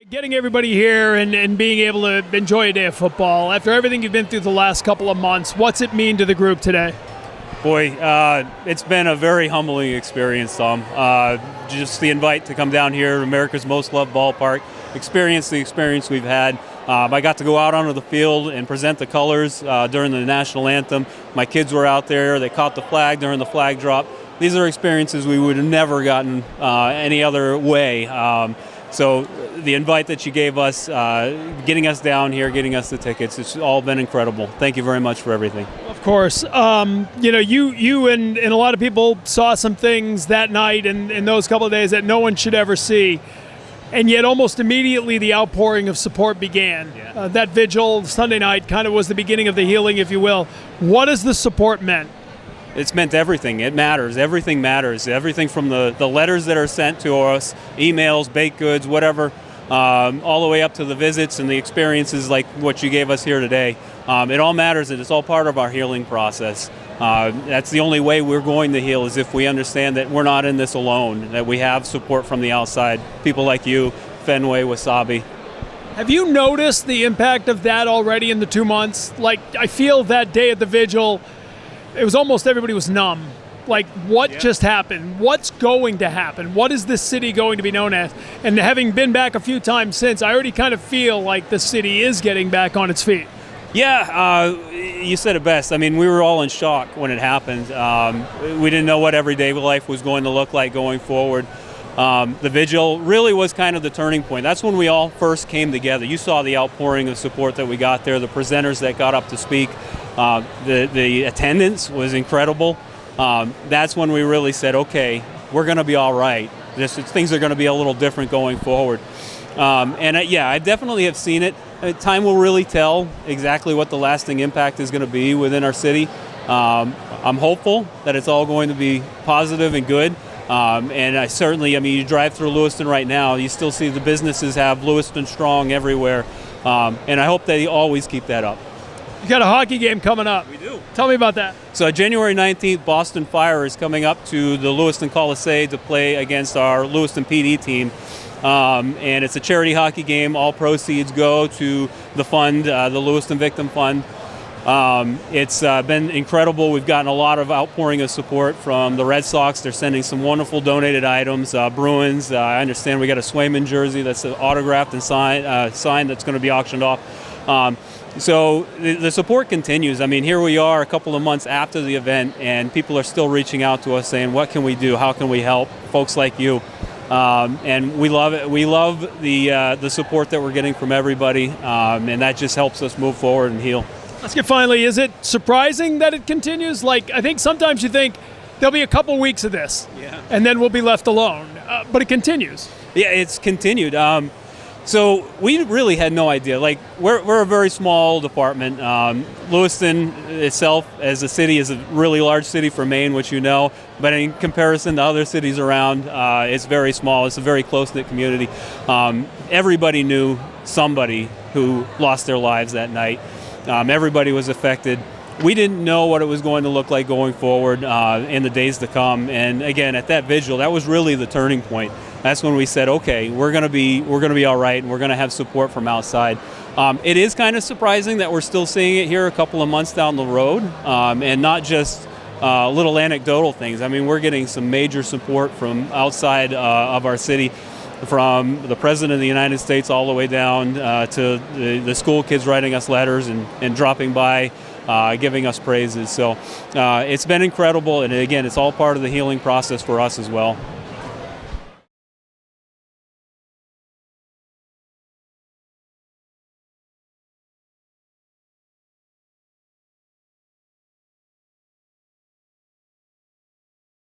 Getting everybody here and being able to enjoy a day of football, after everything you've been through the last couple of months, what's it mean to the group today? Boy, it's been a very humbling experience, Tom. Just the invite to come down here, America's most loved ballpark, experience the experience we've had. I got to go out onto the field and present the colors during the national anthem. My kids were out there. They caught the flag during the flag drop. These are experiences we would have never gotten any other way. So the invite that you gave us, getting us down here, getting us the tickets, it's all been incredible. Thank you very much for everything. Of course. You and a lot of people saw some things that night and in those couple of days that no one should ever see. And yet almost immediately the outpouring of support began. Yeah. That vigil Sunday night kind of was the beginning of the healing, if you will. What has the support meant? It's meant everything. It matters. Everything matters. Everything from the letters that are sent to us, emails, baked goods, whatever, all the way up to the visits and the experiences like what you gave us here today. It all matters, and it's all part of our healing process. That's the only way we're going to heal, is if we understand that we're not in this alone, that we have support from the outside, people like you, Fenway, Wasabi. Have you noticed the impact of that already in the 2 months? Like, I feel that day at the vigil, it was almost everybody was numb. Like, what just happened? What's going to happen? What is this city going to be known as? And having been back a few times since, I already kind of feel like the city is getting back on its feet. Yeah, you said it best. I mean, we were all in shock when it happened. We didn't know what everyday life was going to look like going forward. The vigil really was kind of the turning point. That's when we all first came together. You saw the outpouring of support that we got there, the presenters that got up to speak. The attendance was incredible. That's when we really said, okay, we're going to be all right. Things are going to be a little different going forward. I definitely have seen it. Time will really tell exactly what the lasting impact is going to be within our city. I'm hopeful that it's all going to be positive and good. You drive through Lewiston right now, you still see the businesses have Lewiston strong everywhere. And I hope they always keep that up. You got a hockey game coming up. We do. Tell me about that. So January 19th, Boston Fire is coming up to the Lewiston Coliseum to play against our Lewiston PD team. And it's a charity hockey game. All proceeds go to the fund, the Lewiston Victim Fund. It's been incredible. We've gotten a lot of outpouring of support from the Red Sox. They're sending some wonderful donated items. Bruins, I understand we got a Swayman jersey that's autographed and signed that's going to be auctioned off. So the support continues. I mean, here we are a couple of months after the event, and people are still reaching out to us saying, what can we do? How can we help? Folks like you. And we love it. We love the support that we're getting from everybody, and that just helps us move forward and heal. Let's get finally, is it surprising that it continues? Like, I think sometimes you think there'll be a couple weeks of this, and then we'll be left alone. But it continues. Yeah, it's continued. So we really had no idea. Like, we're a very small department. Lewiston itself as a city is a really large city for Maine, which you know. But in comparison to other cities around, it's very small. It's a very close-knit community. Everybody knew somebody who lost their lives that night. Everybody was affected. We didn't know what it was going to look like going forward in the days to come. And again, at that vigil, that was really the turning point. That's when we said, okay, we're going to be all right, and we're going to have support from outside. It is kind of surprising that we're still seeing it here a couple of months down the road, and not just little anecdotal things. I mean, we're getting some major support from outside of our city, from the President of the United States all the way down to the school kids writing us letters and dropping by, giving us praises. So it's been incredible, and again, it's all part of the healing process for us as well.